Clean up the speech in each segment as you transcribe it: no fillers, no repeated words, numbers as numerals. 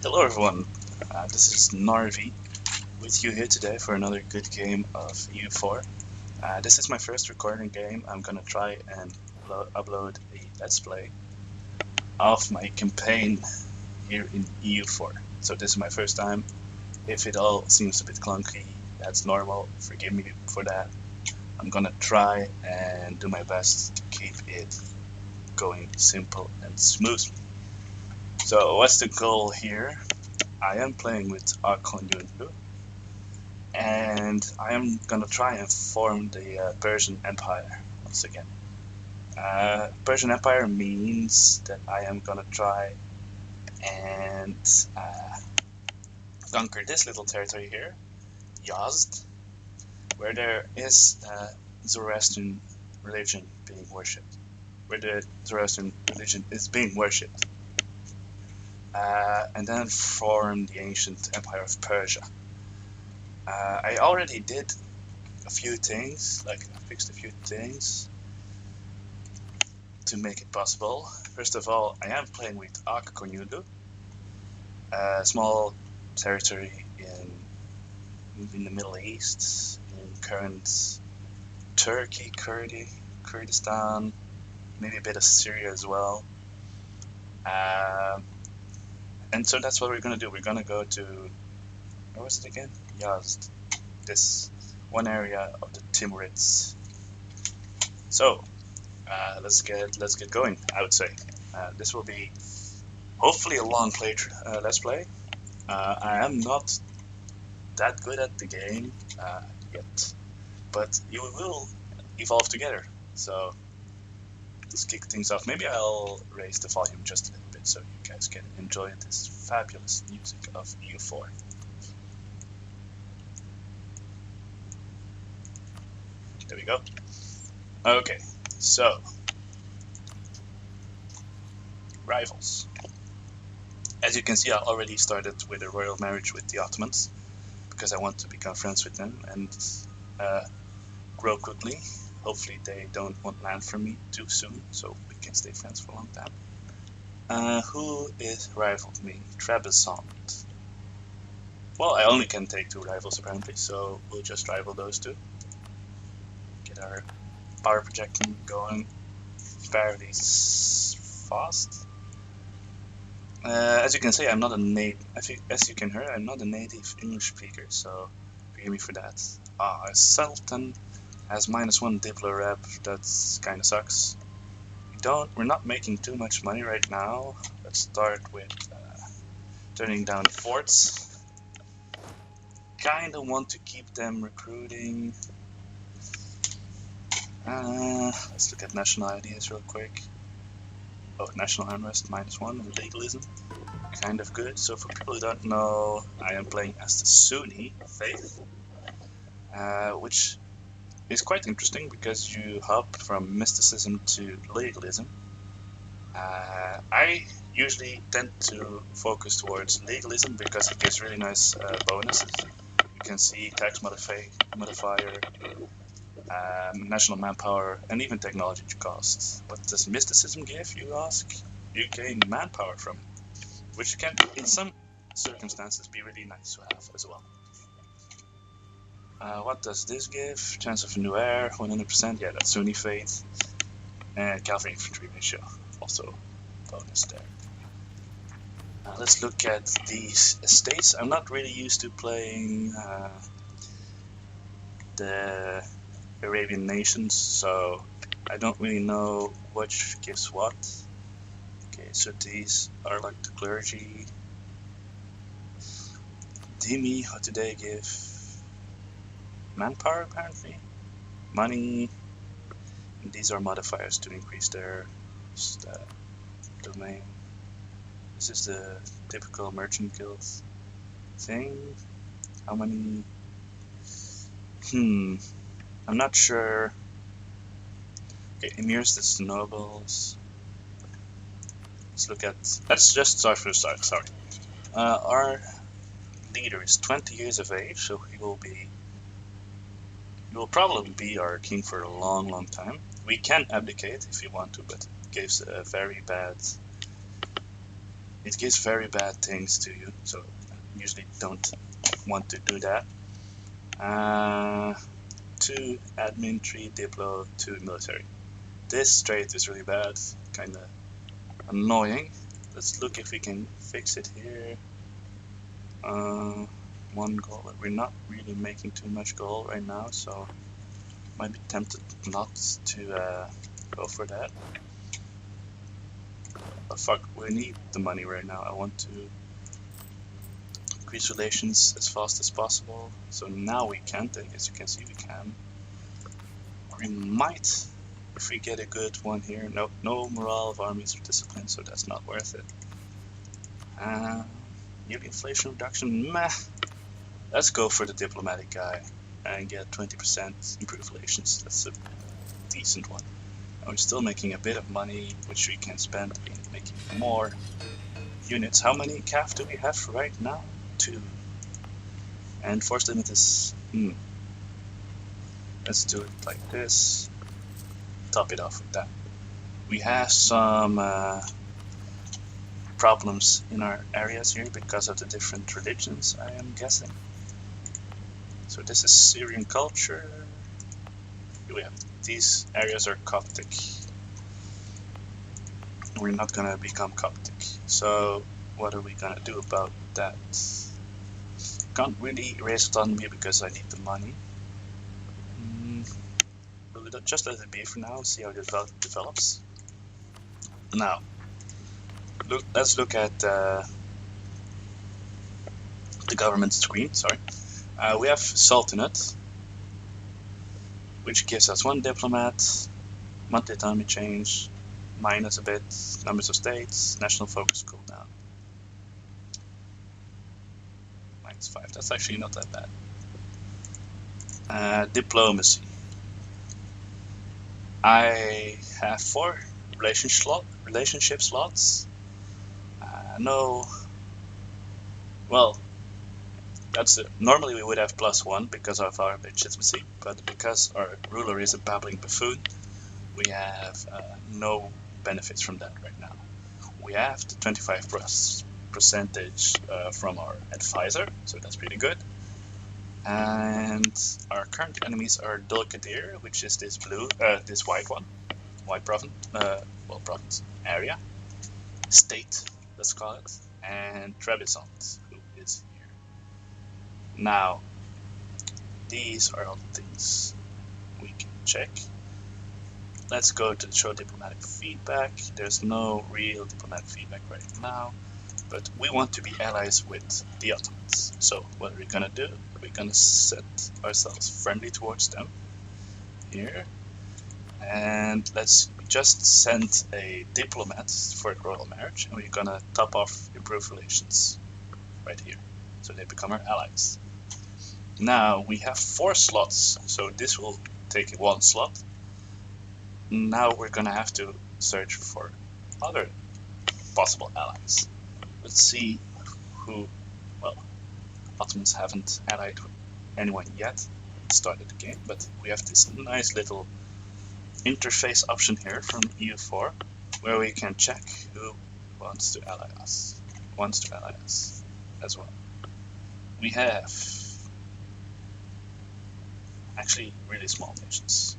Hello everyone, this is Narvi with you here today for another good game of EU4. This is my first recording game. I'm gonna try and upload a Let's Play of my campaign here in EU4. So this is my first time. If it all seems a bit clunky, that's normal. Forgive me for that. I'm gonna try and do my best to keep it going simple and smoothly. So what's the goal here? I am playing with Qoyunlu, and I am gonna try and form the Persian Empire once again. Persian Empire means that I am gonna try and conquer this little territory here, Yazd, where there is Zoroastrian religion being worshipped, where the Zoroastrian religion is being worshipped. And then form the ancient Empire of Persia. I already did a few things, like I fixed a few things to make it possible. First of all, I am playing with Qoyunlu, a small territory in the Middle East, in current Turkey, Kurdistan, maybe a bit of Syria as well. And so that's what we're gonna do. We're gonna go to, where was it again? Yazd, this one area of the Timurids. So let's get going. I would say this will be hopefully a long let's play. I am not that good at the game yet, but you will evolve together. So let's kick things off. Maybe I'll raise the volume just a little bit so you guys can enjoy this fabulous music of EU4. There we go. Okay, so rivals. As you can see, I already started with a royal marriage with the Ottomans because I want to become friends with them and grow quickly. Hopefully they don't want land from me too soon, so we can stay friends for a long time. Who is rivaled me? Trebizond. Well, I only can take 2 rivals apparently, so we'll just rival those 2. Get our power projecting going fairly fast. As you can see, I'm not a as you can hear, I'm not a native English speaker, so forgive me for that. Sultan has -1 Diplo rep. That's kind of sucks. We're not making too much money right now. Let's start with turning down forts. Kinda want to keep them recruiting. Let's look at national ideas real quick. Oh, national unrest -1 and legalism. Kind of good. So for people who don't know, I am playing as the Sunni faith, which is quite interesting because you hop from mysticism to legalism. I usually tend to focus towards legalism because it gives really nice bonuses. You can see tax modifier, national manpower, and even technology costs. What does mysticism give, you ask? You gain manpower from it, which can, in some circumstances, be really nice to have as well. What does this give? Chance of a new heir, 100%. Yeah, that's Sunni faith. And cavalry infantry ratio, also bonus there. Let's look at these estates. I'm not really used to playing the Arabian nations, so I don't really know which gives what. Okay, so these are like the clergy. Dimi, what do they give? Manpower, apparently. Money. And these are modifiers to increase their domain. This is the typical merchant guild thing. How many? I'm not sure. Okay, emirs, that's the nobles. Let's just start from the start, sorry. Our leader is 20 years of age, so he will probably be our king for a long time. We can abdicate if you want to, but it gives a very bad it gives very bad things to you, so I usually don't want to do that. 2 admin, 3 diplo, 2 military. This trait is really bad, kinda annoying. Let's look if we can fix it here. 1 goal, but we're not really making too much goal right now, so might be tempted not to go for that. But fuck, we need the money right now. I want to increase relations as fast as possible. So now we can't, as you can see, we can. Or we might, if we get a good one here. No morale of armies or discipline, so that's not worth it. Yearly inflation reduction, meh. Let's go for the diplomatic guy and get 20% improved relations. That's a decent one. And we're still making a bit of money, which we can spend in making more units. How many CAF do we have right now? 2. And force limit is... Let's do it like this. Top it off with that. We have some problems in our areas here because of the different religions, I am guessing. So this is Syrian culture. We have these areas are Coptic. We're not gonna become Coptic. So what are we gonna do about that? Can't really erase autonomy because I need the money. We'll just let it be for now and see how it develops. Now, let's look at the government screen. Sorry. We have Sultanate, which gives us 1 diplomat, monthly autonomy change, minus a bit, numbers of states, national focus cooldown. -5, that's actually not that bad. Diplomacy. I have 4 relationship slots. No, well, that's it. Normally we would have +1 because of our legitimacy, but because our ruler is a babbling buffoon, we have no benefits from that right now. We have the 25% from our advisor, so that's pretty good. And our current enemies are Dulkadir, which is this this white one, white province area, state, let's call it, and Trebizond, who is here. Now, these are all the things we can check. Let's go to show diplomatic feedback. There's no real diplomatic feedback right now, but we want to be allies with the Ottomans. So what are we gonna do? We're gonna set ourselves friendly towards them here, and let's just send a diplomat for a royal marriage, and we're gonna top off improved relations right here, so they become our allies. Now we have 4 slots, so this will take 1 slot. Now we're gonna have to search for other possible allies. Let's see who, well, Ottomans haven't allied with anyone yet, started the game, but we have this nice little interface option here from EU4, where we can check who wants to ally us as well. We have actually really small nations.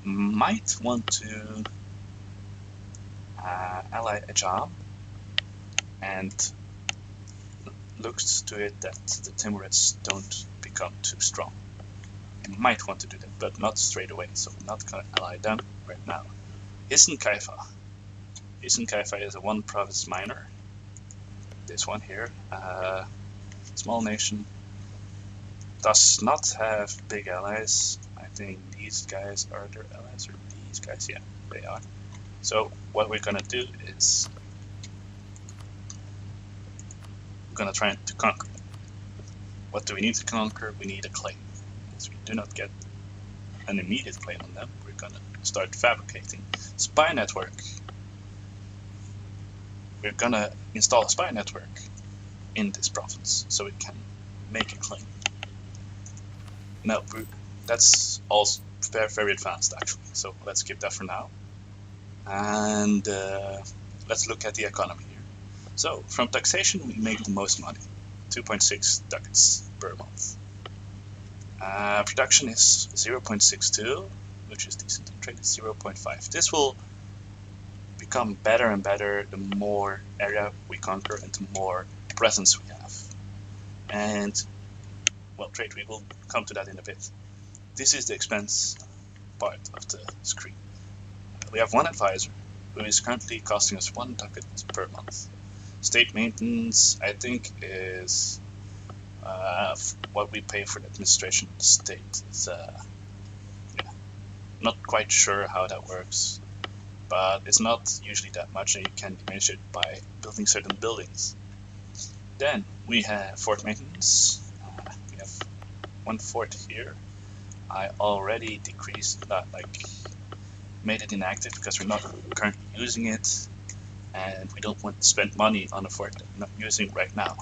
Might want to ally Ajam, and looks to it that the Timurids don't become too strong. I might want to do that, but not straight away, so I'm not gonna ally them right now. Hisn Kaifa. Hisn Kaifa is a 1 province minor. This one here, small nation, does not have big allies. I think these guys are their allies, or these guys, yeah, they are. So what we're gonna do is we're gonna try to conquer them. What do we need to conquer? We need a claim. As we do not get an immediate claim on them, we're gonna start fabricating spy network. We're gonna install a spy network in this province so we can make a claim. Now, that's also very advanced actually, so let's skip that for now. And let's look at the economy here. So from taxation we make the most money, 2.6 ducats per month. Production is 0.62, which is decent. Trade is 0.5. This will become better and better the more area we conquer and the more presence we have. And well, trade, we will come to that in a bit. This is the expense part of the screen. We have one advisor who is currently costing us 1 ducat per month. State maintenance, I think, is what we pay for the administration of the state. It's yeah, not quite sure how that works, but it's not usually that much, and you can diminish it by building certain buildings. Then we have fort maintenance. We have 1 fort here. I already decreased that, made it inactive because we're not currently using it, and we don't want to spend money on a fort that we're not using right now.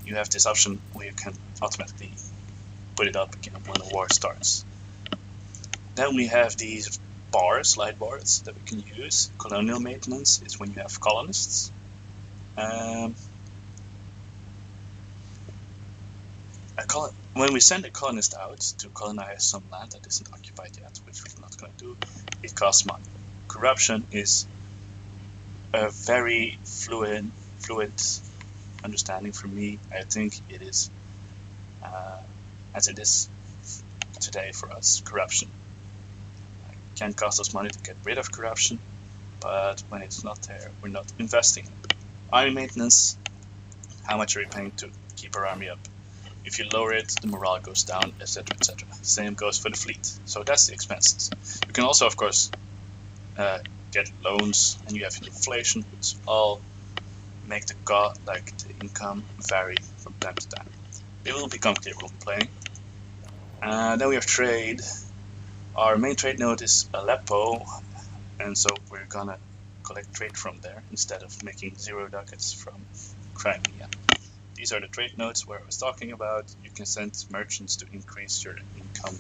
You have this option where you can automatically put it up again when the war starts. Then we have these bars, light bars, that we can use. Colonial maintenance is when you have colonists. When we send a colonist out to colonize some land that isn't occupied yet, which we're not going to do, it costs money. Corruption is a very fluid understanding for me. I think it is, as it is today for us, corruption. It can cost us money to get rid of corruption, but when it's not there, we're not investing. Army maintenance, how much are we paying to keep our army up? If you lower it, the morale goes down, etc., etc. Same goes for the fleet. So that's the expenses. You can also, of course, get loans, and you have inflation, which all make the income vary from time to time. It will become clear when playing. Then we have trade. Our main trade node is Aleppo, and so we're gonna collect trade from there instead of making 0 ducats from Crimea. These are the trade nodes where I was talking about. You can send merchants to increase your income,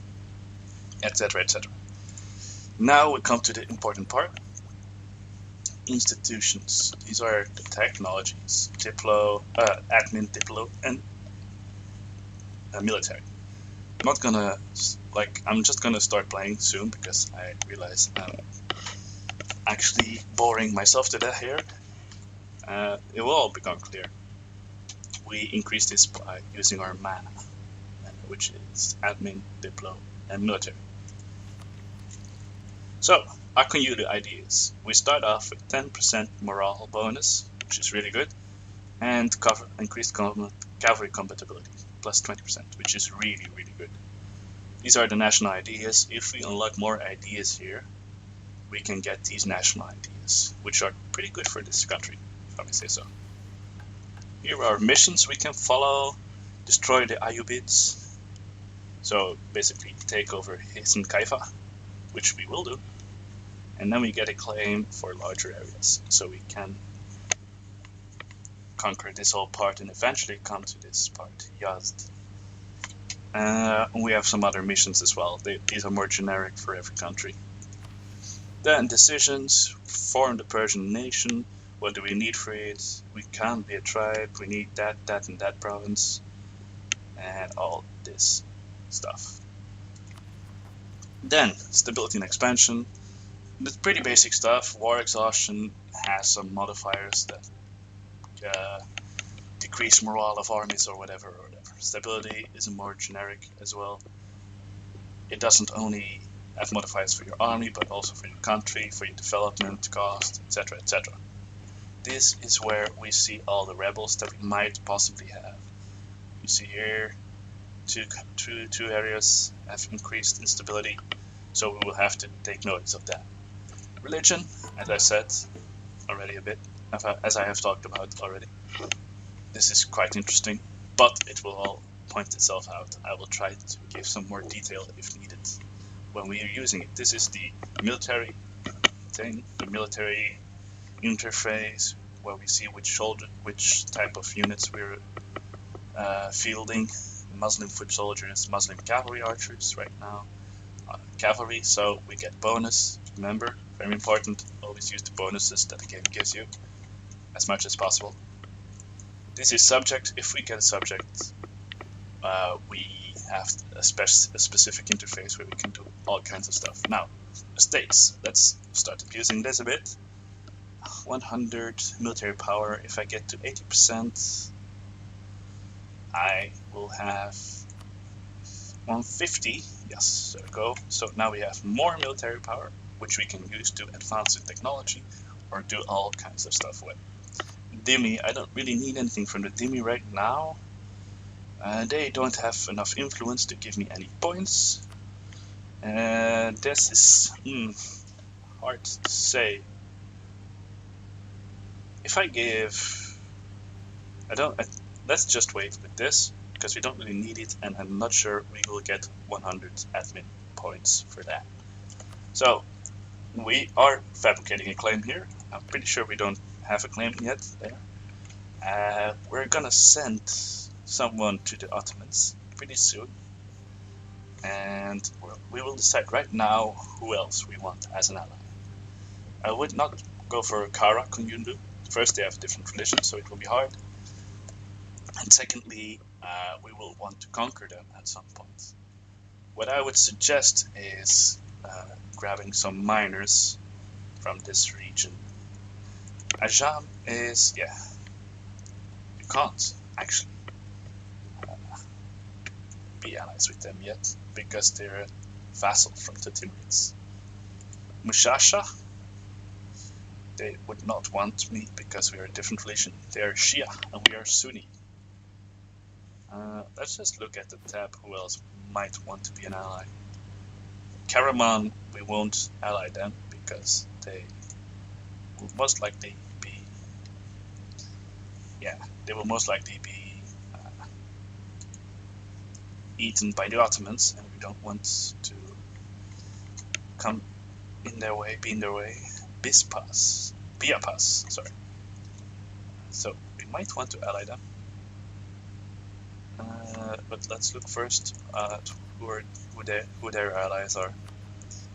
etc., etc. Now we come to the important part. Institutions. These are the technologies, admin, diplo, and military. I'm just gonna start playing soon because I realize I'm actually boring myself to death here. It will all become clear. We increase this by using our mana, which is admin, diplo, and military. So, our Qoyunlu ideas. We start off with 10% morale bonus, which is really good, and increased cavalry compatibility, plus 20%, which is really, really good. These are the national ideas. If we unlock more ideas here, we can get these national ideas, which are pretty good for this country, if I may say so. Here are missions we can follow. Destroy the Ayyubids. So basically take over Hisan Kaifa, which we will do. And then we get a claim for larger areas. So we can conquer this whole part and eventually come to this part, Yazd. We have some other missions as well. These are more generic for every country. Then decisions. Form the Persian nation. What do we need for it? We can't be a tribe. We need that, and that province. And all this stuff. Then, stability and expansion. It's pretty basic stuff. War exhaustion has some modifiers that decrease morale of armies or whatever. Stability is more generic as well. It doesn't only have modifiers for your army, but also for your country, for your development cost, etc., etc. This is where we see all the rebels that we might possibly have. You see here, two areas have increased instability, so we will have to take notice of that. Religion, as I said already a bit, as I have talked about already. This is quite interesting, but it will all point itself out. I will try to give some more detail if needed when we are using it. This is the military thing, the military interface, where we see which type of units we're fielding. Muslim foot soldiers, Muslim cavalry archers right now, cavalry, so we get bonus. Remember, very important, always use the bonuses that the game gives you as much as possible. This is subject. If we get a subject, we have a specific interface where we can do all kinds of stuff. Now, states. Let's start abusing this a bit. 100 military power. If I get to 80%, I will have 150. Yes, there we go. So now we have more military power, which we can use to advance the technology or do all kinds of stuff with. Dhimmi, I don't really need anything from the Dhimmi right now. They don't have enough influence to give me any points. This is hard to say. If I give, let's just wait with this because we don't really need it, and I'm not sure we will get 100 admin points for that. So we are fabricating a claim here. I'm pretty sure we don't have a claim yet there. We're gonna send someone to the Ottomans pretty soon, and we will decide right now who else we want as an ally. I would not go for Kara Qoyunlu. First, they have different religions, so it will be hard. And secondly, we will want to conquer them at some point. What I would suggest is grabbing some miners from this region. Ajam is, yeah, you can't actually be allies with them yet because they're a vassal from the Timurids. Mushasha, they would not want me because we are a different religion. They are Shia and we are Sunni. Let's just look at the tab who else might want to be an ally. Karaman, we won't ally them because they will most likely be, they will most likely be eaten by the Ottomans, and we don't want to come in their way, be in their way. Biapas, sorry. So we might want to ally them. But let's look first at who their allies are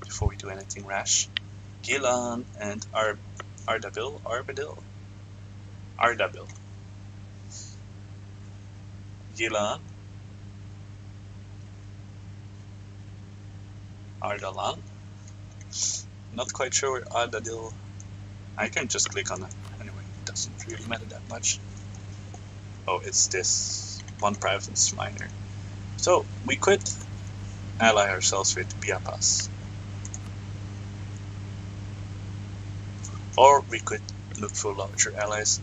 before we do anything rash. Gilan and Ardabil. Gilan. Ardalan. Not quite sure where Ardadil. I can just click on it. Anyway, it doesn't really matter that much. Oh, it's this one province minor. So we could ally ourselves with Biapas. Or we could look for larger allies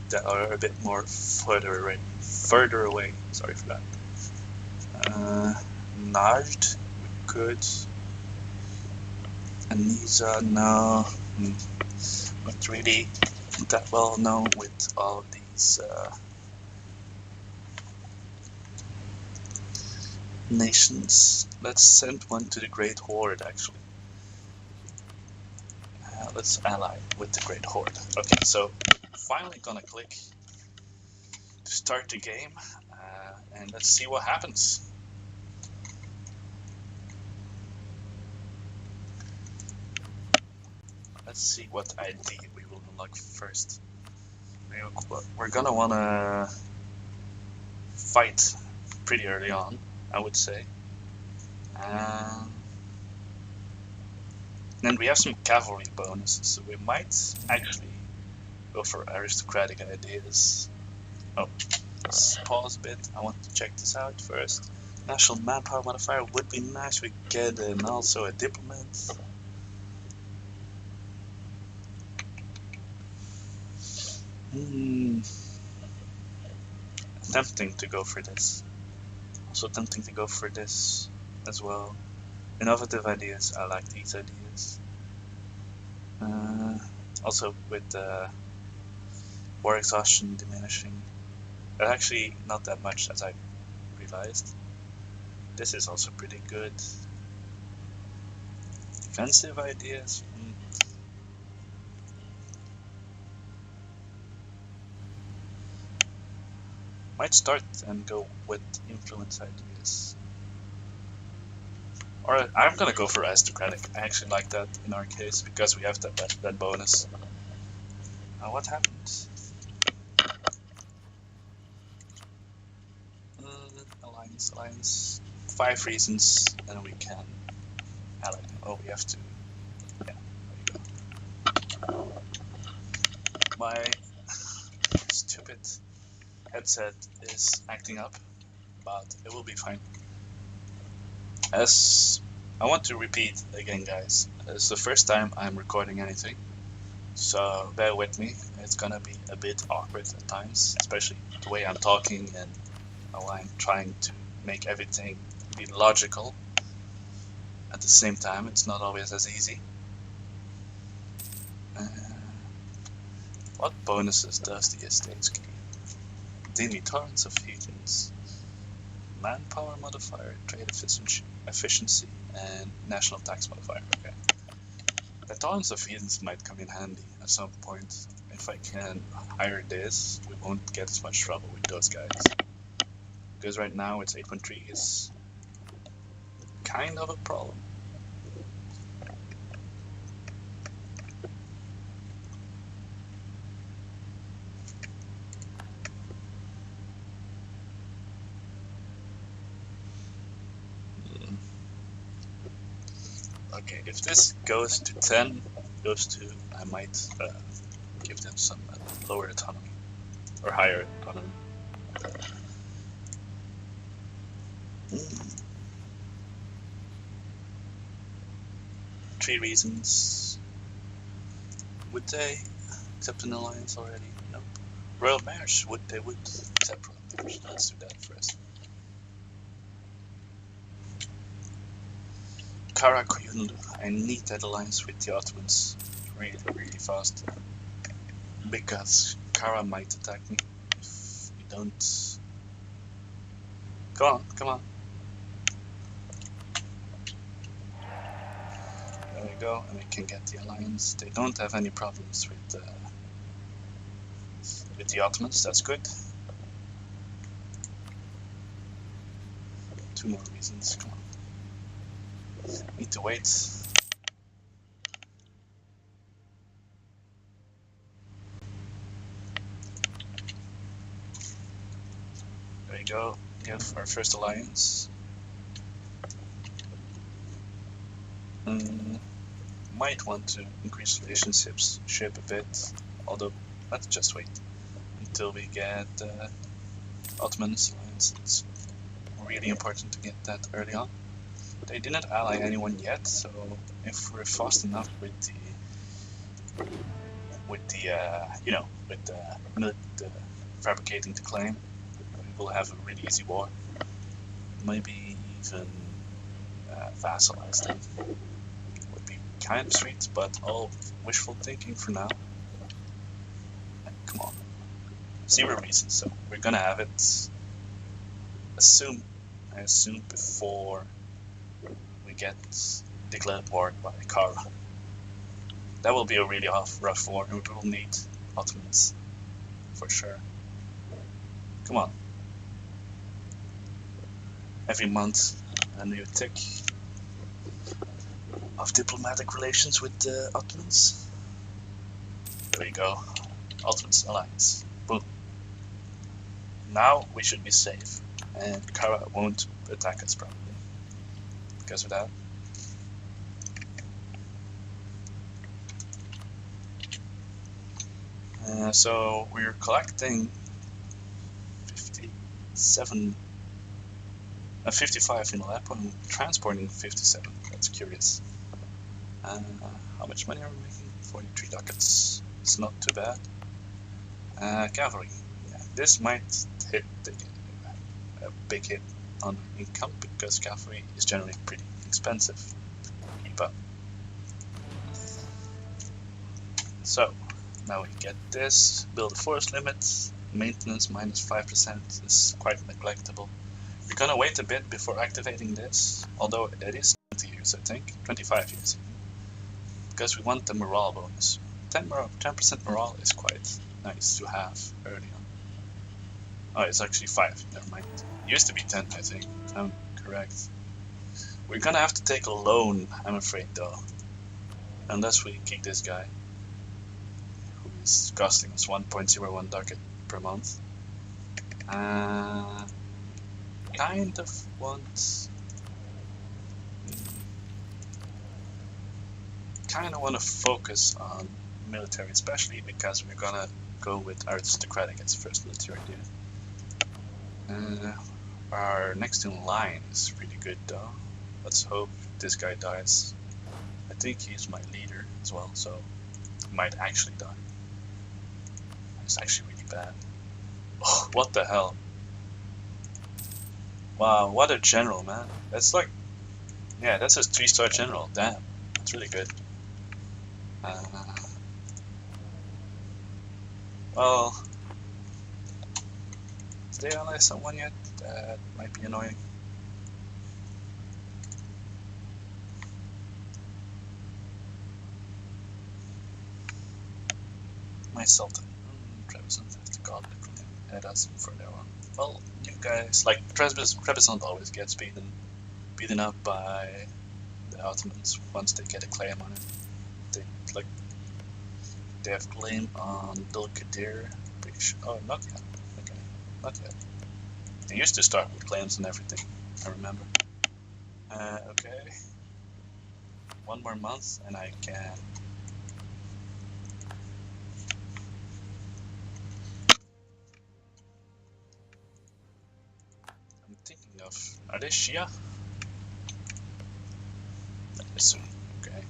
that are a bit more further away. Sorry for that. Najd, we could. Anisa, no, not really that well known with all these nations. Let's send one to the Great Horde, actually. Let's ally with the Great Horde. Okay, so finally gonna click to start the game, and let's see what happens. Let's see what ID we will unlock first. We're gonna wanna fight pretty early on, I would say. Then we have some cavalry bonuses, so we might actually go for aristocratic ideas. Oh, let's pause a bit. I want to check this out first. National manpower modifier would be nice. We get also a diplomat. Tempting to go for this. Also tempting to go for this as well. Innovative ideas, I like these ideas. Also with war exhaustion diminishing. Actually not that much as I realized. This is also pretty good. Defensive ideas. Might start and go with influence ideas. Or I'm gonna go for aristocratic. I actually like that in our case because we have that bonus. What happened? alliance. 5 reasons, and we can ally. Oh, we have to. Yeah, there you go. My stupid headset is acting up, but it will be fine. As I want to repeat again, guys, it's the first time I'm recording anything, so bear with me. It's gonna be a bit awkward at times, especially the way I'm talking and how I'm trying to make everything be logical. At the same time, it's not always as easy. What bonuses does the estates gain? Daily torrents of heathens, manpower modifier, trade efficiency, and national tax modifier. Okay. The torrents of heathens might come in handy at some point. If I can hire this, we won't get as much trouble with those guys. Because right now it's 8.3 is kind of a problem. Okay, if this goes to 10, I might give them some lower autonomy or higher autonomy. 3 reasons. Would they accept an alliance already? Nope. Royal marriage, they would accept royal marriage. Let's do that first. Qoyunlu. I need that alliance with the Ottomans really, really fast. Because Kara might attack me if we don't. Come on, come on. There we go, and we can get the alliance. They don't have any problems with the Ottomans, that's good. 2 more reasons, come on. Need to wait. There we go, give our first alliance. Might want to increase relationships a bit, although let's just wait until we get Ottoman's alliance. It's really important to get that early on. They didn't ally anyone yet, so if we're fast enough with the fabricating the claim, we will have a really easy war. Maybe even vassalize them. Would be kind of sweet, but all wishful thinking for now. Come on, 0 reasons, so we're gonna have it. I assume before we get declared war by Kara. That will be a really rough war, and we will need Ottomans for sure. Come on. Every month a new tick of diplomatic relations with the Ottomans. There we go. Ottomans alliance. Boom. Now we should be safe, and Kara won't attack us probably because of that. So we're collecting 55 in Aleppo and transporting 57. That's curious. How much money are we making? 43 ducats. It's not too bad. Cavalry. Yeah, this might hit a big hit on income because cavalry is generally pretty expensive to keep up. So now we get this. Build a forest limit. Maintenance minus 5% is quite neglectable. We're gonna wait a bit before activating this, although it is 20 years, I think, 25 years, because we want the morale bonus. 10% morale is quite nice to have early on. Oh, it's actually 5, never mind. It used to be 10, I think, if I'm correct. We're gonna have to take a loan, I'm afraid, though. Unless we kick this guy, who is costing us 1.01 ducat per month. kind of want... kind of want to focus on military, especially because we're gonna go with aristocratic as first military unit. Our next in line is really good though. Let's hope this guy dies. I think he's my leader as well, so he might actually die. It's actually really bad. Oh, what the hell? Wow, what a general, man. That's like, yeah, that's a 3-star general. Damn, that's really good. Well, did they ally someone yet? That might be annoying. My Sultan. Trebizond has the gauntlet from him, and it does for their one. Well, you guys, like, Trebizond always gets beaten up by the Ottomans once they get a claim on it. They have claim on Dul Qadir. Oh, not yet. Okay, not yet. They used to start with claims and everything, I remember. Okay. One more month and I can... I'm thinking of... Are they Shia? Sunni. Okay.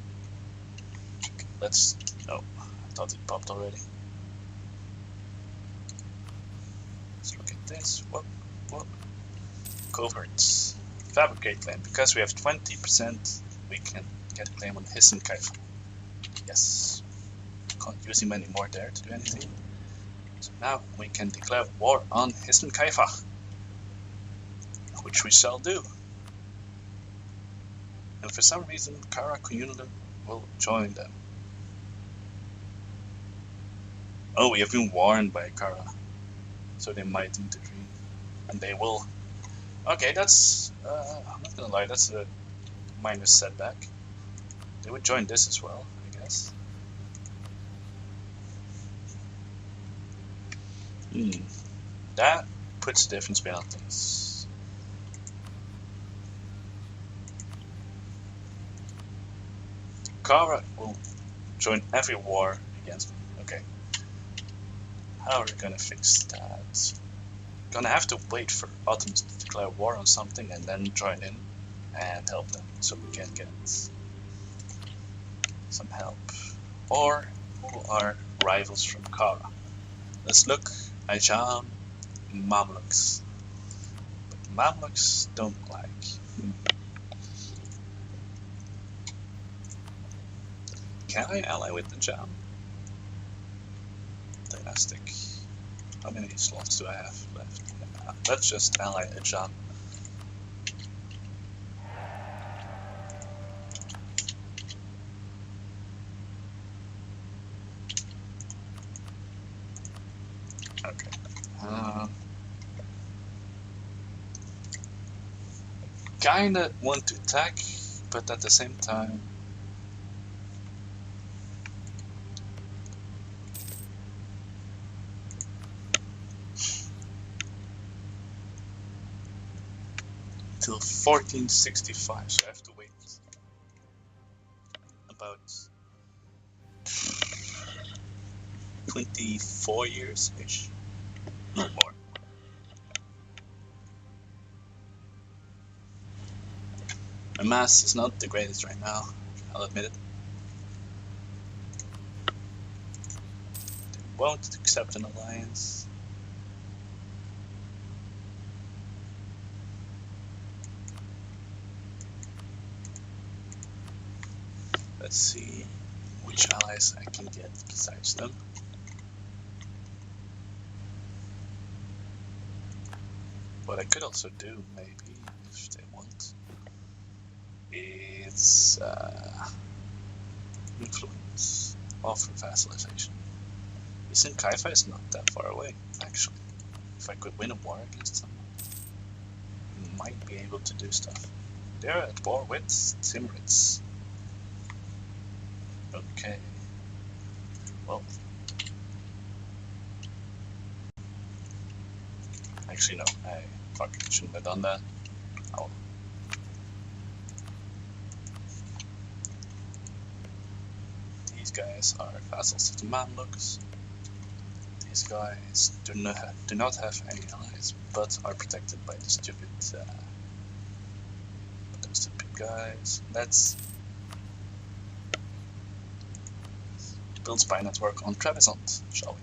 Let's... No, I thought it popped already. Let's look at this. What? Coverts. Fabricate claim. Because we have 20%, we can get a claim on Hisn Kaifa. Yes. Can't use him anymore there to do anything. So now we can declare war on Hisn Kaifa. Which we shall do. And for some reason, Kara Qoyunlu will join them. Oh, we have been warned by Kara. So they might intervene. And they will. Okay, that's... I'm not gonna lie, that's a minor setback. They would join this as well, I guess. That puts difference between things. Kara will join every war against me. Okay. How are we gonna fix that? Gonna have to wait for Ottomans to declare war on something and then join in and help them so we can get some help. Or who are rivals from Kara? Let's look. Ajam, Mamluks. But Mamluks don't like. Can I ally with the Ajam? Dynastic. How many slots do I have left? Let's just ally Ajam. Okay. Kinda want to attack, but at the same time, till 1465, so I have to wait about 24 years-ish, no more. My mass is not the greatest right now, I'll admit it. They won't accept an alliance. Let's see which allies I can get besides them. What I could also do, maybe, if they want, is influence, offer vassalization. Hisn Kaifa is not that far away, actually. If I could win a war against someone, we might be able to do stuff. They're at war with Timurids. Okay. Well. Actually, no. Fuck, shouldn't have done that. Oh. These guys are vassals of the Mamluks. These guys do not have any allies, but are protected by the stupid guys. Let's build spy network on Trebizond, shall we?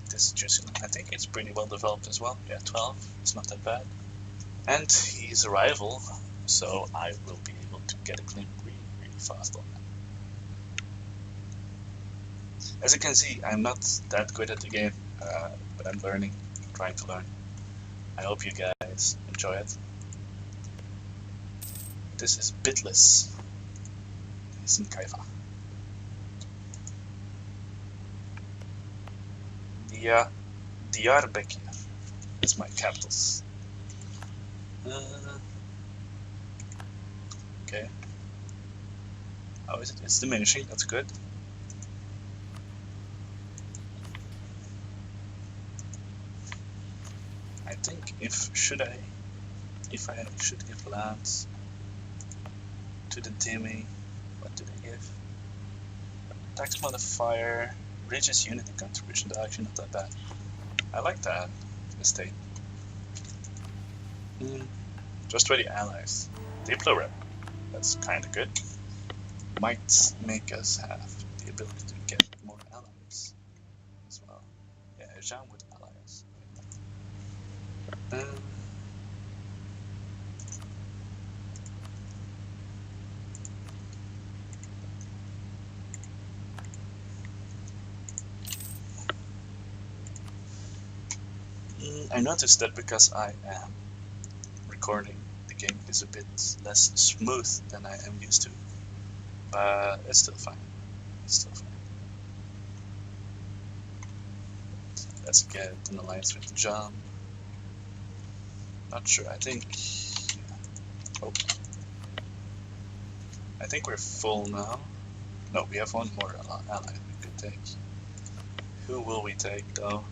This is juicy. I think it's pretty well developed as well. Yeah, 12. It's not that bad. And he's a rival, so I will be able to get a claim really fast on that. As you can see, I'm not that good at the game, but I'm learning, trying to learn. I hope you guys enjoy it. This is Bitless. He's in Kaifa. Diyarbakir is my capitals. Okay. How is it? It's diminishing, that's good. I think if I should give lands to the Dhimmi, what do they give? Tax modifier, religious unity contribution, they're actually not that bad. I like that estate. Just 20 allies. Diplo rep, that's kinda good. Might make us have the ability to get more allies as well. Yeah, Ajam with allies. I noticed that because I am recording, the game is a bit less smooth than I am used to, but it's still fine. It's still fine. Let's get an alliance with John. Not sure. I think. Oh, I think we're full now. No, we have one more ally we could take. Who will we take though?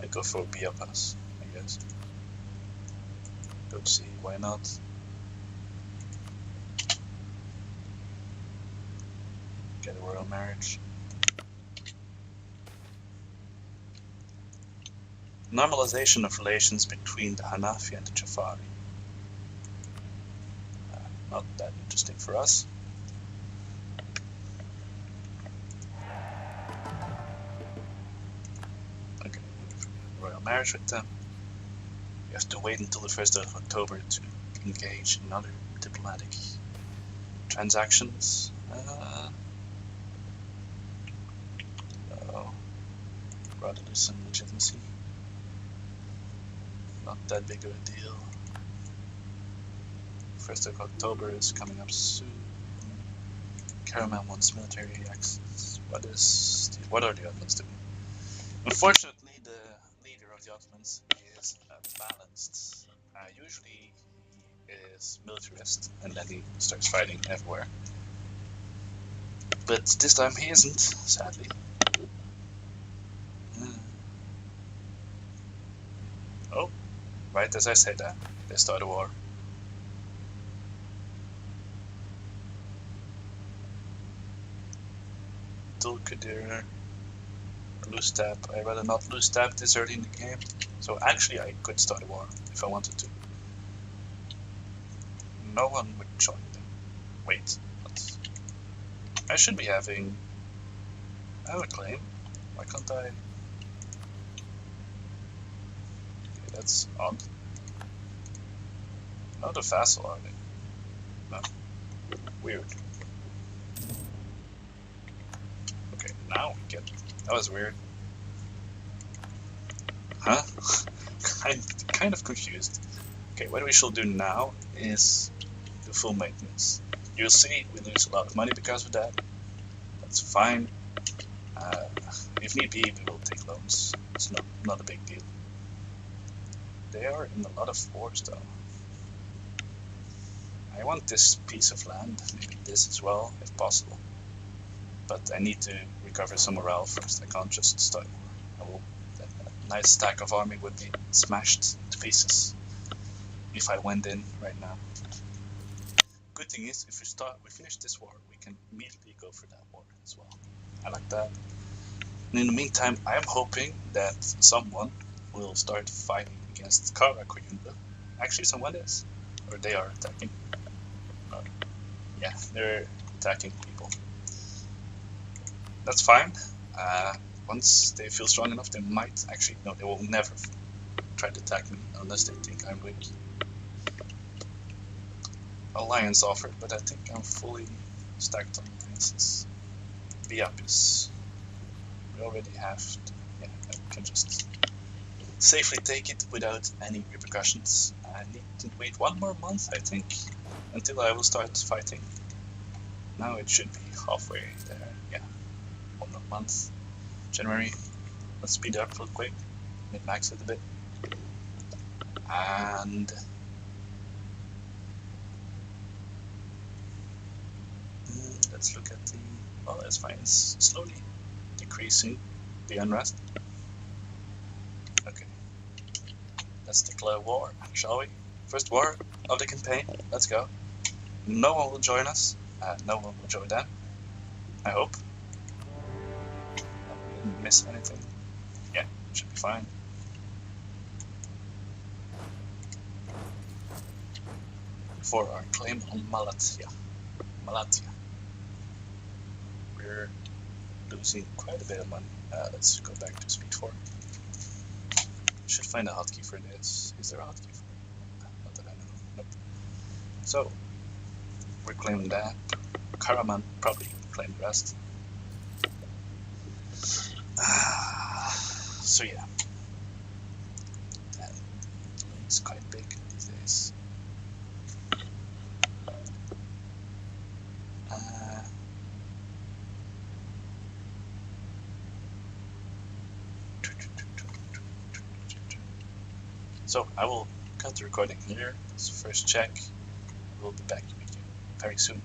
I go for Biapas, I guess. Don't see why not. Get a royal marriage. Normalization of relations between the Hanafi and the Jafari. Not that interesting for us. Okay, royal marriage with them. We have to wait until the 1st of October to engage in other diplomatic transactions. Rather do some legitimacy. Not that big of a deal. 1st of October is coming up soon. Karaman wants military access. What are the Ottomans doing? Unfortunately, the leader of the Ottomans is balanced. Usually he is militarist and then he starts fighting everywhere. But this time he isn't, sadly. Oh, right as I say that, they start a war. Dulkadir, lose tap. I'd rather not lose tap this early in the game. So actually I could start a war if I wanted to. No one would join them. Wait, what? I should be having... I have a claim. Why can't I... That's odd. Not a vassal, are they? No. Weird. Okay, now we get... That was weird. Huh? I'm kind of confused. Okay, what we shall do now is do full maintenance. You'll see we lose a lot of money because of that. That's fine. If need be, we will take loans. It's not a big deal. They are in a lot of wars though. I want this piece of land, maybe this as well, if possible. But I need to recover some morale first, I can't just start a war. I will, a nice stack of army would be smashed to pieces if I went in right now. Good thing is, if we finish this war, we can immediately go for that war as well. I like that. And in the meantime, I am hoping that someone will start fighting against Qoyunlu. Actually, someone is, or they are attacking. Yeah, they're attacking people. That's fine. Once they feel strong enough, they might actually, no, they will never try to attack me unless they think I'm weak. Alliance offered, but I think I'm fully stacked on alliances. Be up is, we already have, yeah, I can just safely take it without any repercussions. I need to wait 1 more month, I think, until I will start fighting. Now it should be halfway there, yeah, 1 more month. January, let's speed up real quick, min-max it a bit. And let's look at the, well, that's fine, it's slowly decreasing the unrest. Okay, let's declare war, shall we? First war of the campaign, let's go. No one will join us, no one will join them, I hope. I didn't miss anything. Yeah, should be fine. For our claim on Malatya. We're losing quite a bit of money. Let's go back to speed 4. Should find a hotkey for this. Is there a hotkey for it? Not that I know. Nope. So, we're claiming that. Karaman probably claim the rest. So yeah. It's quite big these days. So I will cut the recording here. Let's first check. We'll be back with you very soon.